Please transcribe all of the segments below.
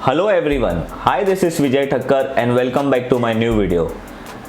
Hello everyone, hi this is Vijay Thakkar and welcome back to my new video.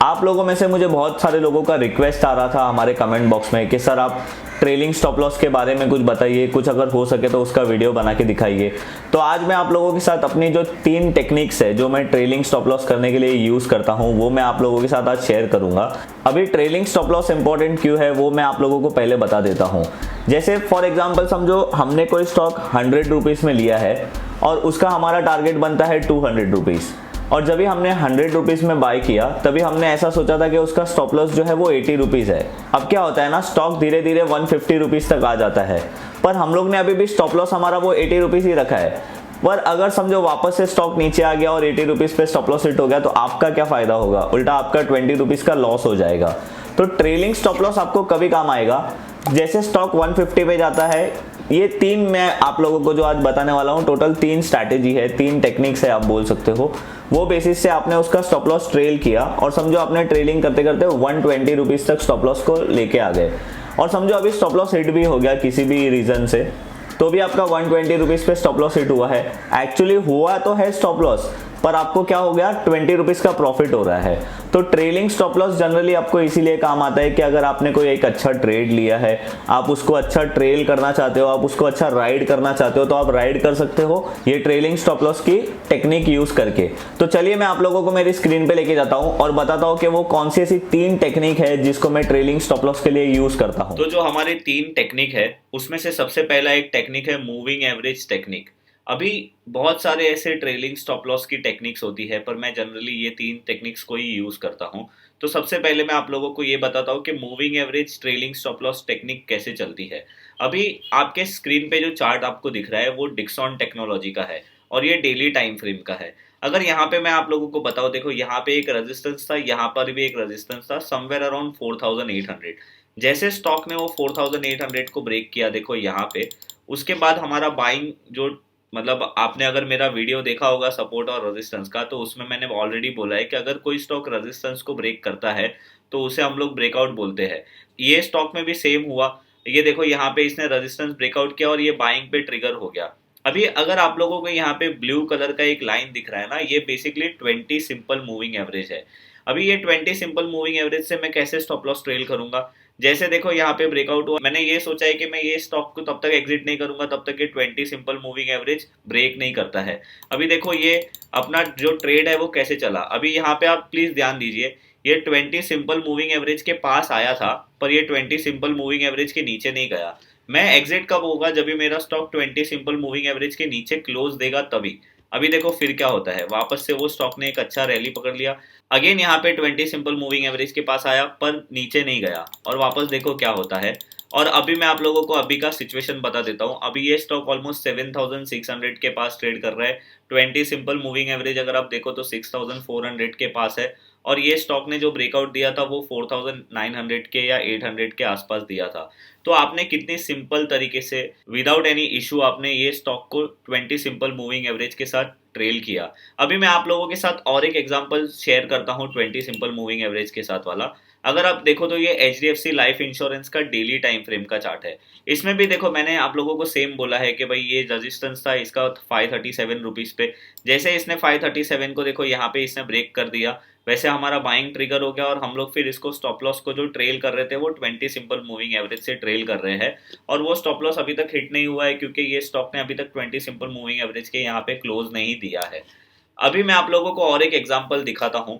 आप लोगों में से मुझे बहुत सारे लोगों का रिक्वेस्ट आ रहा था हमारे कमेंट बॉक्स में कि सर आप ट्रेलिंग स्टॉप लॉस के बारे में कुछ बताइए, कुछ अगर हो सके तो उसका वीडियो बना के दिखाइए। तो आज मैं आप लोगों के साथ अपनी जो 3 टेक्निक्स है जो मैं ट्रेलिंग स्टॉप लॉस करने के लिए यूज़ करता हूँ वो मैं आप लोगों के साथ आज शेयर करूँगा। अभी ट्रेलिंग स्टॉप लॉस इंपॉर्टेंट क्यों है वो मैं आप लोगों को पहले बता देता हूँ। जैसे फॉर एग्जाम्पल समझो हमने कोई स्टॉक 100 रुपीज़ में लिया है और उसका हमारा टारगेट बनता है 200 रुपीज़, और जब भी हमने 100 रुपीज़ में बाय किया तभी हमने ऐसा सोचा था कि उसका स्टॉप लॉस जो है वो 80 रुपीज़ है। अब क्या होता है ना, स्टॉक धीरे धीरे 150 रुपीज़ तक आ जाता है, पर हम लोग ने अभी भी स्टॉप लॉस हमारा वो 80 रुपीज़ ही रखा है। पर अगर समझो वापस से स्टॉक नीचे आ गया और 80 रुपीज़ पे स्टॉप लॉस हिट हो गया तो आपका क्या फ़ायदा होगा, उल्टा आपका 20 रुपीज़ का लॉस हो जाएगा। तो ट्रेलिंग स्टॉप लॉस आपको कभी काम आएगा जैसे स्टॉक 150 पे जाता है। ये 3 मैं आप लोगों को जो आज बताने वाला हूँ, टोटल 3 स्ट्रैटेजी है, 3 टेक्निक्स है आप बोल सकते हो। वो बेसिस से आपने उसका स्टॉप लॉस ट्रेल किया और समझो आपने ट्रेलिंग करते करते 120 रुपीज़ तक स्टॉप लॉस को लेके आ गए, और समझो अभी स्टॉप लॉस हिट भी हो गया किसी भी रीज़न से, तो भी आपका 120 रुपीज़ पे स्टॉप लॉस हिट हुआ है। एक्चुअली हुआ तो है स्टॉप लॉस, पर आपको क्या हो गया, 20 रुपीज़ का प्रॉफिट हो रहा है। तो ट्रेलिंग स्टॉप लॉस जनरली आपको इसीलिए काम आता है कि अगर आपने कोई एक अच्छा ट्रेड लिया है, आप उसको अच्छा ट्रेल करना चाहते हो, आप उसको अच्छा राइड करना चाहते हो, तो आप राइड कर सकते हो ये ट्रेलिंग स्टॉप लॉस की टेक्निक यूज करके। तो चलिए मैं आप लोगों को मेरी स्क्रीन पे लेके जाता हूँ और बताता हूँ कि वो कौन सी ऐसी 3 टेक्निक है जिसको मैं ट्रेलिंग स्टॉप लॉस के लिए यूज करता हूँ। तो जो हमारी 3 टेक्निक है उसमें से सबसे पहला एक टेक्निक है मूविंग एवरेज टेक्निक। अभी बहुत सारे ऐसे ट्रेलिंग स्टॉप लॉस की टेक्निक्स होती है, पर मैं जनरली ये 3 टेक्निक्स को ही यूज करता हूँ। तो सबसे पहले मैं आप लोगों को ये बताता हूँ कि moving average trailing stop loss technique कैसे चलती है। अभी आपके स्क्रीन पे जो चार्ट आपको दिख रहा है वो डिक्सॉन टेक्नोलॉजी का है और ये डेली टाइम फ्रेम का है। अगर यहाँ पे मैं आप लोगों को बताऊँ, देखो यहाँ पे एक रेजिस्टेंस था, यहाँ पर भी एक रेजिस्टेंस था, समवेयर अराउंड 4800। जैसे स्टॉक ने वो 4800 को ब्रेक किया, देखो यहाँ पे, उसके बाद हमारा बाइंग जो, मतलब आपने अगर मेरा वीडियो देखा होगा सपोर्ट और रेजिस्टेंस का, तो उसमें मैंने ऑलरेडी बोला है कि अगर कोई स्टॉक रेजिस्टेंस को ब्रेक करता है तो उसे हम लोग ब्रेकआउट बोलते हैं। ये स्टॉक में भी सेम हुआ। ये देखो यहाँ पे इसने रेजिस्टेंस ब्रेकआउट किया और ये बाइंग पे ट्रिगर हो गया। अभी अगर आप लोगों को यहाँ पे ब्लू कलर का एक लाइन दिख रहा है ना, ये बेसिकली 20 सिंपल मूविंग एवरेज है। अभी ये 20 सिंपल मूविंग एवरेज से मैं कैसे स्टॉप लॉस ट्रेल करूंगा। जैसे देखो यहाँ पे ब्रेकआउट हुआ, मैंने ये सोचा है कि मैं ये स्टॉक को तब तक एग्जिट नहीं करूंगा तब तक ये 20 सिंपल मूविंग एवरेज ब्रेक नहीं करता है। अभी देखो ये अपना जो ट्रेड है वो कैसे चला। अभी यहाँ पे आप प्लीज ध्यान दीजिए, ये 20 सिंपल मूविंग एवरेज के पास आया था, पर ये 20 सिंपल मूविंग एवरेज के नीचे नहीं गया। मैं एग्जिट कब होगा, जब भी मेरा स्टॉक 20 सिंपल मूविंग एवरेज के नीचे क्लोज देगा तभी। अभी देखो फिर क्या होता है, वापस से वो स्टॉक ने एक अच्छा रैली पकड़ लिया। अगेन यहाँ पे 20 सिंपल मूविंग एवरेज के पास आया पर नीचे नहीं गया, और वापस देखो क्या होता है। और अभी मैं आप लोगों को अभी का सिचुएशन बता देता हूँ। अभी ये स्टॉक ऑलमोस्ट 7600 के पास ट्रेड कर रहा है। 20 सिंपल मूविंग एवरेज अगर आप देखो तो 6400 के पास है, और ये स्टॉक ने जो ब्रेकआउट दिया था वो 4900 के या 800 के आसपास दिया था। तो आपने कितनी सिंपल तरीके से विदाउट एनी इशू आपने ये स्टॉक को 20 सिंपल मूविंग एवरेज के साथ ट्रेल किया। अभी मैं आप लोगों के साथ और एक एग्जांपल शेयर करता हूँ 20 सिंपल मूविंग एवरेज के साथ वाला। अगर आप देखो तो ये HDFC लाइफ इंश्योरेंस का डेली टाइम फ्रेम का चार्ट है। इसमें भी देखो मैंने आप लोगों को सेम बोला है कि भाई ये रेजिस्टेंस था इसका 537 रुपीज पे। जैसे इसने 537 को देखो यहाँ पे इसने ब्रेक कर दिया, वैसे हमारा बाइंग ट्रिगर हो गया और हम लोग फिर इसको स्टॉप लॉस को जो ट्रेल कर रहे थे वो 20 सिंपल मूविंग एवरेज से ट्रेल कर रहे हैं, और वो स्टॉप लॉस अभी तक हिट नहीं हुआ है क्योंकि ये स्टॉक ने अभी तक 20 सिंपल मूविंग एवरेज के यहाँ पे क्लोज नहीं दिया है। अभी मैं आप लोगों को और एक एग्जांपल दिखाता हूँ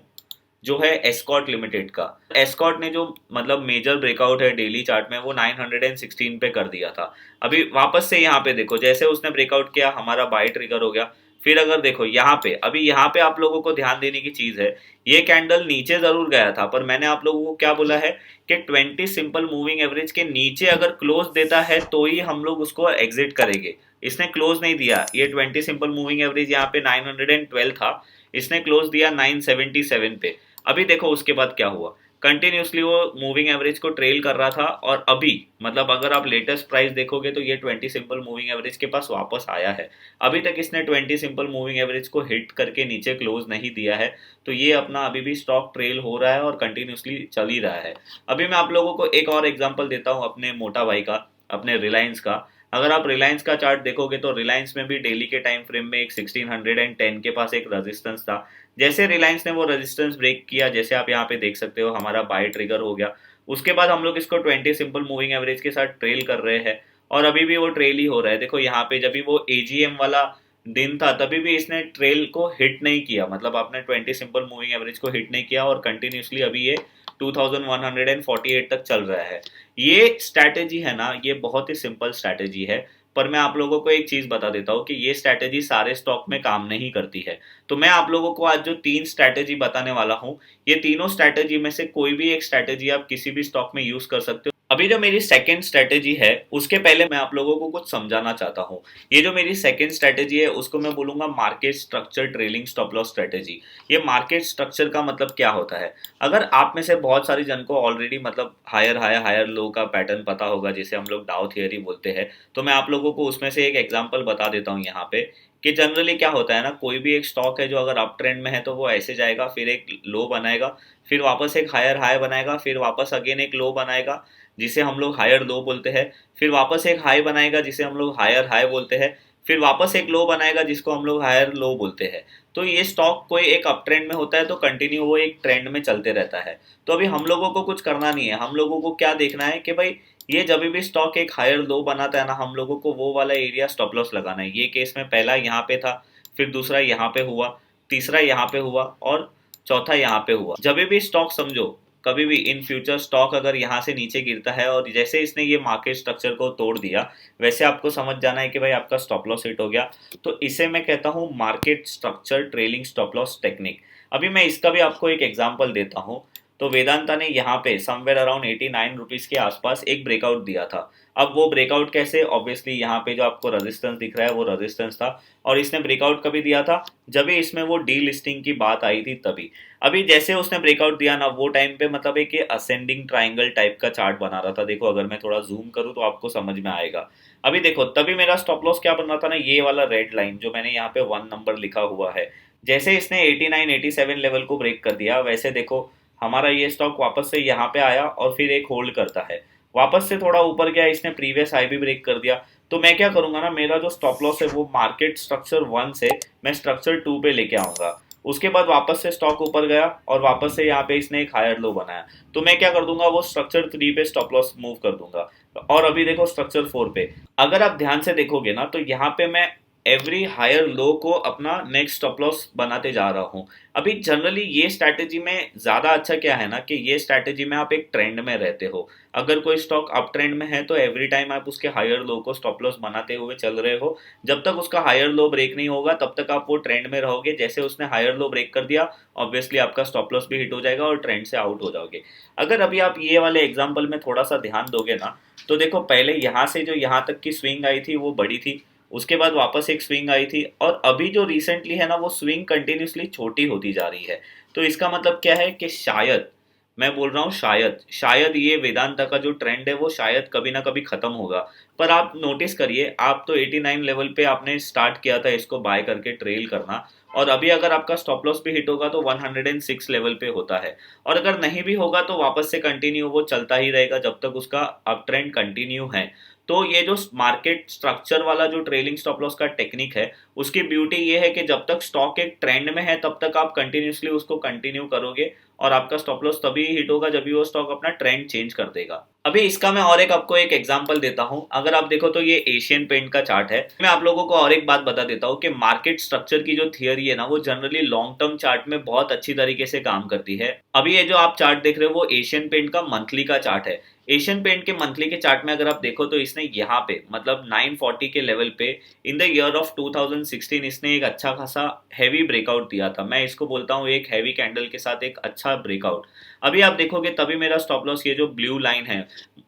जो है एस्कॉर्ट लिमिटेड का। एस्कॉर्ट ने जो मतलब मेजर ब्रेकआउट है डेली चार्ट में वो 916 पे कर दिया था। अभी वापस से यहाँ पे देखो जैसे उसने ब्रेकआउट किया हमारा बाय ट्रिगर हो गया। फिर अगर देखो यहाँ पे, अभी यहाँ पे आप लोगों को ध्यान देने की चीज है, ये कैंडल नीचे जरूर गया था पर मैंने आप लोगों को क्या बोला है कि 20 सिंपल मूविंग एवरेज के नीचे अगर क्लोज देता है तो ही हम लोग उसको एग्जिट करेंगे। इसने क्लोज नहीं दिया, ये 20 सिंपल मूविंग एवरेज यहाँ पे 912 था, इसने क्लोज दिया 977 पे। अभी देखो उसके बाद क्या हुआ, कंटिन्यूसली वो मूविंग एवरेज को ट्रेल कर रहा था, और अभी मतलब अगर आप लेटेस्ट प्राइस देखोगे तो ये 20 सिंपल मूविंग एवरेज के पास वापस आया है। अभी तक इसने 20 सिंपल मूविंग एवरेज को हिट करके नीचे क्लोज नहीं दिया है, तो ये अपना अभी भी स्टॉक ट्रेल हो रहा है और कंटिन्यूसली चल ही रहा है। अभी मैं आप लोगों को एक और एग्जांपल देता हूँ अपने मोटा भाई का, अपने रिलायंस का। अगर आप रिलायंस का चार्ट देखोगे तो रिलायंस में भी डेली के टाइम फ्रेम में एक 1610 के पास एक रेजिस्टेंस था। जैसे रिलायंस ने वो रेजिस्टेंस ब्रेक किया, जैसे आप यहाँ पे देख सकते हो, हमारा बाय ट्रिगर हो गया। उसके बाद हम लोग इसको 20 सिंपल मूविंग एवरेज के साथ ट्रेल कर रहे हैं और अभी भी वो ट्रेल ही हो रहा है। देखो यहाँ पे जब भी वो एजीएम वाला दिन था तभी भी इसने ट्रेल को हिट नहीं किया, मतलब आपने 20 सिंपल मूविंग एवरेज को हिट नहीं किया और कंटिन्यूसली अभी ये 2148 तक चल रहा है। ये स्ट्रैटेजी है ना, ये बहुत ही सिंपल स्ट्रैटेजी है, पर मैं आप लोगों को एक चीज बता देता हूँ कि ये स्ट्रैटेजी सारे स्टॉक में काम नहीं करती है। तो मैं आप लोगों को आज जो 3 स्ट्रैटेजी बताने वाला हूँ, ये तीनों स्ट्रैटेजी में से कोई भी एक स्ट्रैटेजी आप किसी भी स्टॉक में यूज कर सकते हो। अभी जो मेरी सेकंड स्ट्रैटेजी है उसके पहले मैं आप लोगों को कुछ समझाना चाहता हूँ। ये जो मेरी सेकंड स्ट्रैटेजी है उसको मैं बोलूंगा market structure trailing stop loss strategy. ये मार्केट स्ट्रक्चर का मतलब क्या होता है? अगर आप में से बहुत सारी जन को ऑलरेडी मतलब हायर हायर हायर लो का पैटर्न पता होगा, जिसे हम लोग डाउ थियरी बोलते हैं, तो मैं आप लोगों को उसमें से एक एग्जांपल बता देता हूँ यहाँ पे कि जनरली क्या होता है ना, कोई भी एक स्टॉक है जो अगर अप ट्रेंड में है तो वो ऐसे जाएगा, फिर एक लो बनाएगा, फिर वापस एक हायर हाई बनाएगा, फिर वापस अगेन एक लो बनाएगा जिसे हम लोग हायर लो बोलते हैं, फिर वापस एक हाई बनाएगा जिसे हम लोग हायर हाई बोलते हैं, फिर वापस एक लो बनाएगा जिसको हम लोग हायर लो बोलते हैं। तो ये स्टॉक कोई एक अप ट्रेंड में होता है तो कंटिन्यू वो एक ट्रेंड में चलते रहता है। तो अभी हम लोगों को कुछ करना नहीं है, हम लोगों को क्या देखना है कि भाई ये जब भी स्टॉक एक हायर लो बनाता है ना, हम लोगों को वो वाला एरिया स्टॉप लॉस लगाना है। ये केस में पहला यहाँ पे था, फिर दूसरा यहाँ पे हुआ, तीसरा यहाँ पे हुआ और चौथा यहाँ पे हुआ। जब भी स्टॉक समझो, कभी भी इन फ्यूचर स्टॉक अगर यहाँ से नीचे गिरता है और जैसे इसने ये मार्केट स्ट्रक्चर को तोड़ दिया, वैसे आपको समझ जाना है कि भाई आपका स्टॉप लॉस हिट हो गया। तो इसे मैं कहता हूँ market structure trailing stop loss technique. अभी मैं इसका भी आपको एक एग्जांपल देता हूँ। तो वेदांता ने यहाँ पे समवेयर अराउंड 89 रुपीज के आसपास एक ब्रेकआउट दिया था। अब वो ब्रेकआउट कैसे? ऑब्वियसली यहाँ पे जो आपको रेजिस्टेंस दिख रहा है वो रेजिस्टेंस था, और इसने ब्रेकआउट कभी दिया था? जब भी इसमें वो डी लिस्टिंग की बात आई थी तभी। अभी जैसे उसने ब्रेकआउट दिया ना, वो टाइम पे मतलब एक असेंडिंग ट्राइंगल टाइप का चार्ट बना रहा था। देखो अगर मैं थोड़ा जूम करूँ तो आपको समझ में आएगा। अभी देखो तभी मेरा स्टॉप लॉस क्या बन रहा था ना, ये वाला रेड लाइन जो मैंने यहाँ पे 1 नंबर लिखा हुआ है। जैसे इसने 89 87 लेवल को ब्रेक कर दिया, वैसे देखो हमारा ये स्टॉक वापस से यहाँ पे आया और फिर एक होल्ड करता है, वापस से थोड़ा ऊपर गया, इसने प्रीवियस हाई भी ब्रेक कर दिया। तो मैं क्या करूंगा ना, मेरा जो स्टॉप लॉस है वो मार्केट स्ट्रक्चर 1 से मैं स्ट्रक्चर 2 पे लेके आऊंगा। उसके बाद वापस से स्टॉक ऊपर गया और वापस से यहाँ पे इसने एक हायर लो बनाया, तो मैं क्या कर दूंगा, वो स्ट्रक्चर 3 पे स्टॉप लॉस मूव कर दूंगा। और अभी देखो स्ट्रक्चर 4 पे, अगर आप ध्यान से देखोगे ना तो यहाँ पे मैं एवरी हायर लो को अपना नेक्स्ट स्टॉप लॉस बनाते जा रहा हूँ। अभी जनरली ये स्ट्रैटेजी में ज्यादा अच्छा क्या है ना कि ये स्ट्रैटेजी में आप एक ट्रेंड में रहते हो। अगर कोई स्टॉक अप ट्रेंड में है तो एवरी टाइम आप उसके हायर लो को स्टॉप लॉस बनाते हुए चल रहे हो। जब तक उसका हायर लो ब्रेक नहीं होगा तब तक आप वो ट्रेंड में रहोगे। जैसे उसने हायर लो ब्रेक कर दिया, ऑब्वियसली आपका स्टॉप लॉस भी हिट हो जाएगा और ट्रेंड से आउट हो जाओगे। अगर अभी आप ये वाले एग्जाम्पल में थोड़ा सा ध्यान दोगे ना, तो देखो पहले यहाँ से जो यहाँ तक की स्विंग आई थी वो बड़ी थी, उसके बाद वापस एक स्विंग आई थी, और अभी जो रिसेंटली है ना वो स्विंग कंटिन्यूसली छोटी होती जा रही है। तो इसका मतलब क्या है कि शायद, मैं बोल रहा हूँ शायद, शायद ये वेदांता का जो ट्रेंड है वो शायद कभी ना कभी खत्म होगा। पर आप नोटिस करिए, आप तो 89 लेवल पे आपने स्टार्ट किया था इसको बाय करके ट्रेल करना, और अभी अगर आपका स्टॉप लॉस भी हिट होगा तो 106 लेवल पे होता है, और अगर नहीं भी होगा तो वापस से कंटिन्यू वो चलता ही रहेगा जब तक उसका अप ट्रेंड कंटिन्यू है। तो ये जो मार्केट स्ट्रक्चर वाला जो ट्रेलिंग स्टॉप लॉस का टेक्निक है, उसकी ब्यूटी ये है कि जब तक स्टॉक एक ट्रेंड में है तब तक आप कंटिन्यूसली उसको कंटिन्यू करोगे, और आपका स्टॉप लॉस तभी हिट होगा जब भी वो स्टॉक अपना ट्रेंड चेंज कर देगा। अभी इसका मैं और एक आपको एक एग्जांपल देता हूं। अगर आप देखो तो ये एशियन पेंट का चार्ट है। मैं आप लोगों को और एक बात बता देता हूं कि मार्केट स्ट्रक्चर की जो थियरी है ना वो जनरली लॉन्ग टर्म चार्ट में बहुत अच्छी तरीके से काम करती है। अभी ये जो आप चार्ट देख रहे हो वो एशियन पेंट का मंथली का चार्ट है। एशियन पेंट के मंथली के चार्ट में अगर आप देखो तो इसने यहाँ पे मतलब 940 के लेवल पे इन द ईयर ऑफ 2016 इसने एक अच्छा खासा हैवी ब्रेकआउट दिया था। मैं इसको बोलता हूँ एक हैवी कैंडल के साथ एक अच्छा ब्रेकआउट। अभी आप देखोगे तभी मेरा स्टॉप लॉस, ये जो ब्लू लाइन है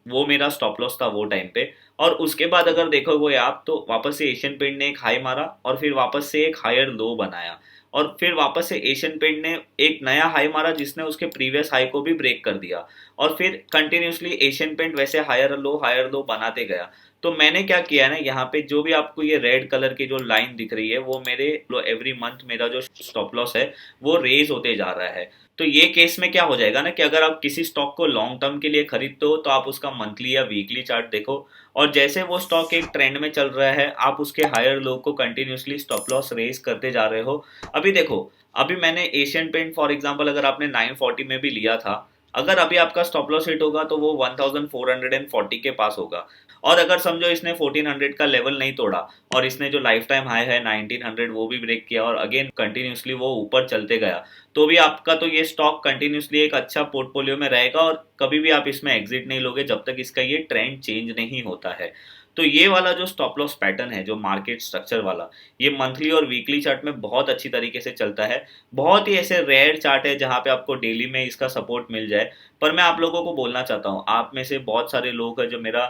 वो मेरा स्टॉप लॉस था वो टाइम पे। और उसके बाद अगर देखोगे आप तो वापस से एशियन पेंट ने एक हाई मारा और फिर वापस से एक हायर लो बनाया, और फिर वापस से एशियन पेंट ने एक नया हाई मारा जिसने उसके प्रीवियस हाई को भी ब्रेक कर दिया। और फिर कंटिन्यूसली एशियन पेंट वैसे हायर लो बनाते गया। तो मैंने क्या किया है ना, यहाँ पे जो भी आपको ये रेड कलर की जो लाइन दिख रही है वो मेरे एवरी मंथ मेरा जो स्टॉप लॉस है वो रेज होते जा रहा है। तो ये केस में क्या हो जाएगा ना कि अगर आप किसी स्टॉक को लॉन्ग टर्म के लिए खरीदते हो तो आप उसका मंथली या वीकली चार्ट देखो, और जैसे वो स्टॉक एक ट्रेंड में चल रहा है आप उसके हायर लो को कंटिन्यूसली स्टॉप लॉस रेज करते जा रहे हो। अभी देखो, अभी मैंने एशियन पेंट फॉर एग्जांपल अगर आपने 940 में भी लिया था, अगर अभी आपका स्टॉप लॉस हिट होगा तो वो 1440 के पास होगा। और अगर समझो इसने 1400 का लेवल नहीं तोड़ा और इसने जो लाइफ टाइम हाई है 1900 वो भी ब्रेक किया और अगेन कंटिन्यूसली वो ऊपर चलते गया, तो भी आपका तो ये स्टॉक कंटिन्यूसली एक अच्छा पोर्टफोलियो में रहेगा और कभी भी आप इसमें एग्जिट नहीं लोगे जब तक इसका ये ट्रेंड चेंज नहीं होता है। तो ये वाला जो स्टॉप लॉस पैटर्न है, जो मार्केट स्ट्रक्चर वाला, ये मंथली और वीकली चार्ट में बहुत अच्छी तरीके से चलता है। बहुत ही ऐसे रेयर चार्ट है जहां पे आपको डेली में इसका सपोर्ट मिल जाए। पर मैं आप लोगों को बोलना चाहता हूँ, आप में से बहुत सारे लोग हैं जो मेरा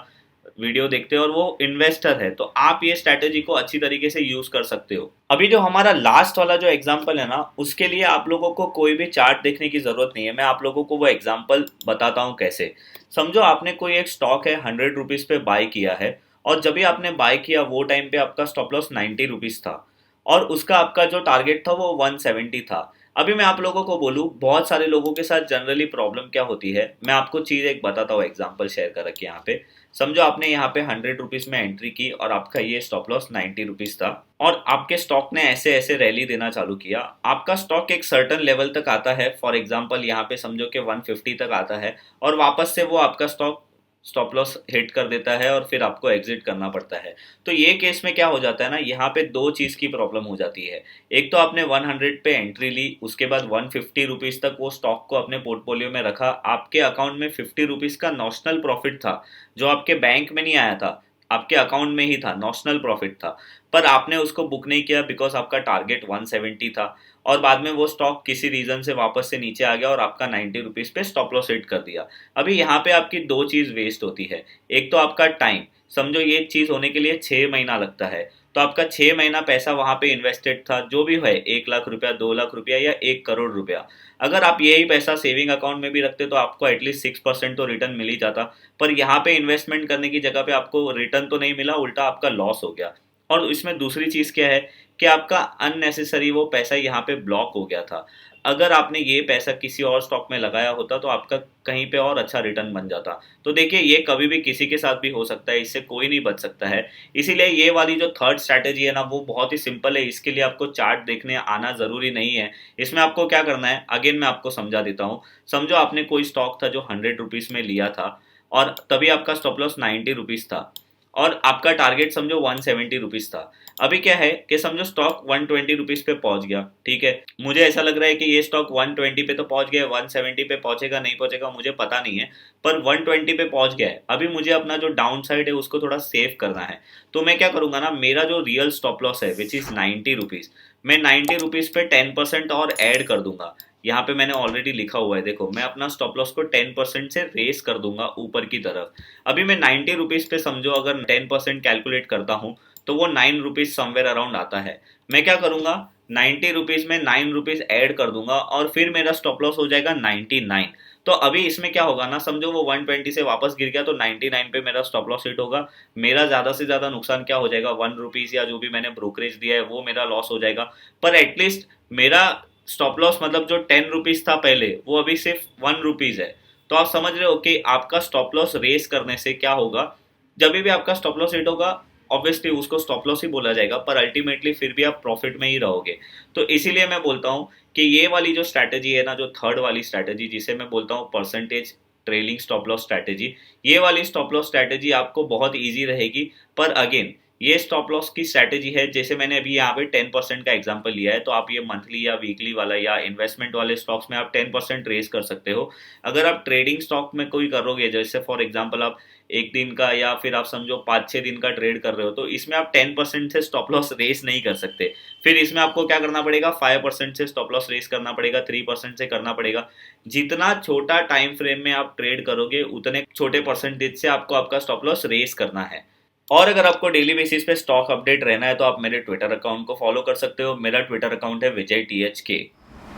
वीडियो देखते हैं और वो इन्वेस्टर है, तो आप ये स्ट्रैटेजी को अच्छी तरीके से यूज कर सकते हो। अभी जो हमारा लास्ट वाला जो एग्जांपल है ना, उसके लिए आप लोगों को कोई भी चार्ट देखने की जरूरत नहीं है। मैं आप लोगों को वो एग्जांपल बताता हूँ कैसे। समझो आपने कोई एक स्टॉक है 100 रुपीज पे बाय किया है, और जब भी आपने बाय किया वो टाइम पे आपका स्टॉप लॉस 90 रुपीज था और उसका आपका जो टारगेट था वो 170 था। अभी मैं आप लोगों को बोलूँ, बहुत सारे लोगों के साथ जनरली प्रॉब्लम क्या होती है, मैं आपको चीज एक बताता हूँ, एग्जांपल शेयर कर रखी यहाँ पे। समझो आपने यहाँ पे 100 रुपीज में एंट्री की और आपका ये स्टॉप लॉस 90 रुपीज था, और आपके स्टॉक ने ऐसे ऐसे रैली देना चालू किया। आपका स्टॉक एक सर्टन लेवल तक आता है, फॉर एग्जांपल यहाँ पे समझो कि 150 तक आता है, और वापस से वो आपका स्टॉप लॉस हिट कर देता है और फिर आपको एग्जिट करना पड़ता है। तो ये केस में क्या हो जाता है ना, यहाँ पे दो चीज की प्रॉब्लम हो जाती है। एक तो आपने 100 पे एंट्री ली, उसके बाद 150 रुपीज तक वो स्टॉक को अपने पोर्टफोलियो में रखा, आपके अकाउंट में 50 रुपीज का नॉशनल प्रॉफिट था जो आपके बैंक में नहीं आया था, आपके अकाउंट में ही था, नॉशनल प्रॉफिट था। पर आपने उसको बुक नहीं किया बिकॉज आपका टारगेट 170 था, और बाद में वो स्टॉक किसी रीजन से वापस से नीचे आ गया और आपका 90 रुपीज पे स्टॉप लॉस हिट कर दिया। अभी यहाँ पे आपकी दो चीज वेस्ट होती है। एक तो आपका टाइम, समझो ये चीज होने के लिए 6 महीना लगता है, तो आपका 6 महीना पैसा वहां पे इन्वेस्टेड था, जो भी है 1 लाख रुपया, 2 लाख रुपया या 1 करोड़ रुपया। अगर आप यही पैसा सेविंग अकाउंट में भी रखते तो आपको एटलीस्ट 6% तो रिटर्न मिल ही जाता। पर यहाँ पे इन्वेस्टमेंट करने की जगह पे आपको रिटर्न तो नहीं मिला, उल्टा आपका लॉस हो गया। और इसमें दूसरी चीज क्या है कि आपका अननेसेसरी वो पैसा यहाँ पे ब्लॉक हो गया था। अगर आपने ये पैसा किसी और स्टॉक में लगाया होता तो आपका कहीं पे और अच्छा रिटर्न बन जाता। तो देखिए, ये कभी भी किसी के साथ भी हो सकता है, इससे कोई नहीं बच सकता है। इसीलिए ये वाली जो थर्ड स्ट्रैटेजी है ना, वो बहुत ही सिंपल है। इसके लिए आपको चार्ट देखने आना जरूरी नहीं है। इसमें आपको क्या करना है, अगेन मैं आपको समझा देता हूँ। समझो आपने कोई स्टॉक था जो 100 रुपीज में लिया था और तभी आपका स्टॉप लॉस 90 रुपीज था और आपका टारगेट समझो 170 रुपीज था। अभी क्या है कि समझो स्टॉक 120 रुपीज पे पहुंच गया, ठीक है। मुझे ऐसा लग रहा है कि ये स्टॉक 120 पे तो पहुंच गया, 170 पे पहुंचेगा नहीं पहुंचेगा मुझे पता नहीं है, पर 120 पे पहुंच गया है। अभी मुझे अपना जो डाउन साइड है उसको थोड़ा सेव करना है। तो मैं क्या करूंगा ना, मेरा जो रियल स्टॉप लॉस है विच इज 90 रुपीज, मैं 90 रुपीज पे 10% और ऐड कर दूंगा। यहाँ पे मैंने ऑलरेडी लिखा हुआ है, देखो, मैं अपना स्टॉप लॉस को 10% से रेस कर दूंगा ऊपर की तरफ। अभी मैं 90 रुपीज पे समझो अगर 10% कैलकुलेट करता हूँ तो वो 9 रुपीज समवेयर अराउंड आता है। मैं क्या करूंगा, 90 रुपीज में 9 रुपीज ऐड कर दूंगा और फिर मेरा स्टॉप लॉस हो जाएगा 99। तो अभी इसमें क्या होगा ना, समझो वो 120 से वापस गिर गया तो 99 पे मेरा स्टॉप लॉस हिट होगा। मेरा ज्यादा से ज्यादा नुकसान क्या हो जाएगा, 1 रुपीज या जो भी मैंने ब्रोकरेज दिया है वो मेरा लॉस हो जाएगा। पर एटलीस्ट मेरा स्टॉप लॉस मतलब जो 10 रुपीज था पहले, वो अभी सिर्फ 1 रुपीज है। तो आप समझ रहे हो कि आपका स्टॉप लॉस रेस करने से क्या होगा, जब भी आपका स्टॉप लॉस हिट होगा ऑब्वियसली उसको स्टॉप लॉस ही बोला जाएगा, पर अल्टीमेटली फिर भी आप प्रॉफिट में ही रहोगे। तो इसीलिए मैं बोलता हूँ कि ये वाली जो स्ट्रैटेजी है ना, जो थर्ड वाली स्ट्रैटेजी जिसे मैं बोलता हूँ percentage trailing stop loss strategy, ये वाली स्टॉप लॉस स्ट्रैटेजी आपको बहुत ईजी रहेगी। पर अगेन, ये स्टॉप लॉस की स्ट्रैटेजी है, जैसे मैंने अभी यहाँ पे 10% का एग्जांपल लिया है, तो आप ये मंथली या वीकली वाला या इन्वेस्टमेंट वाले स्टॉक्स में आप 10% रेस कर सकते हो। अगर आप ट्रेडिंग स्टॉक में कोई करोगे, जैसे फॉर एग्जांपल आप एक दिन का या फिर आप समझो 5-6 दिन का ट्रेड कर रहे हो, तो इसमें आप 10% से स्टॉप लॉस रेस नहीं कर सकते। फिर इसमें आपको क्या करना पड़ेगा, 5% से स्टॉप लॉस रेस करना पड़ेगा, 3% से करना पड़ेगा। जितना छोटा टाइम फ्रेम में आप ट्रेड करोगे उतने छोटे परसेंटेज से आपको आपका स्टॉप लॉस रेस करना है। और अगर आपको डेली बेसिस पे स्टॉक अपडेट रहना है तो आप मेरे ट्विटर अकाउंट को फॉलो कर सकते हो। मेरा ट्विटर अकाउंट है विजय THK।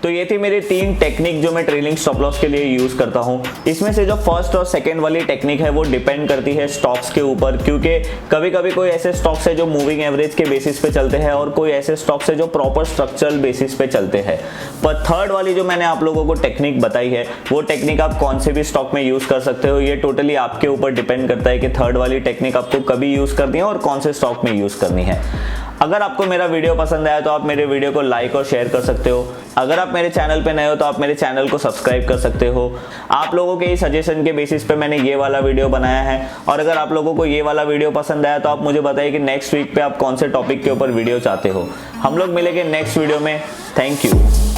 तो ये थी मेरी 3 टेक्निक जो मैं ट्रेलिंग स्टॉप लॉस के लिए यूज करता हूँ। इसमें से जो फर्स्ट और सेकंड वाली टेक्निक है वो डिपेंड करती है स्टॉक्स के ऊपर, क्योंकि कभी कभी कोई ऐसे स्टॉक्स है जो मूविंग एवरेज के बेसिस पे चलते हैं और कोई ऐसे स्टॉक्स है जो प्रॉपर स्ट्रक्चरल बेसिस पे चलते हैं। पर थर्ड वाली जो मैंने आप लोगों को टेक्निक बताई है वो टेक्निक आप कौन से भी स्टॉक में यूज कर सकते हो। ये टोटली आपके ऊपर डिपेंड करता है कि थर्ड वाली टेक्निक आपको कभी यूज करनी है और कौन से स्टॉक में यूज करनी है। अगर आपको मेरा वीडियो पसंद आया तो आप मेरे वीडियो को लाइक और शेयर कर सकते हो। अगर आप मेरे चैनल पे नए हो तो आप मेरे चैनल को सब्सक्राइब कर सकते हो। आप लोगों के सजेशन के बेसिस पे मैंने ये वाला वीडियो बनाया है, और अगर आप लोगों को ये वाला वीडियो पसंद आया तो आप मुझे बताइए कि नेक्स्ट वीक पे आप कौन से टॉपिक के ऊपर वीडियो चाहते हो। हम लोग मिलेंगे नेक्स्ट वीडियो में। Thank you.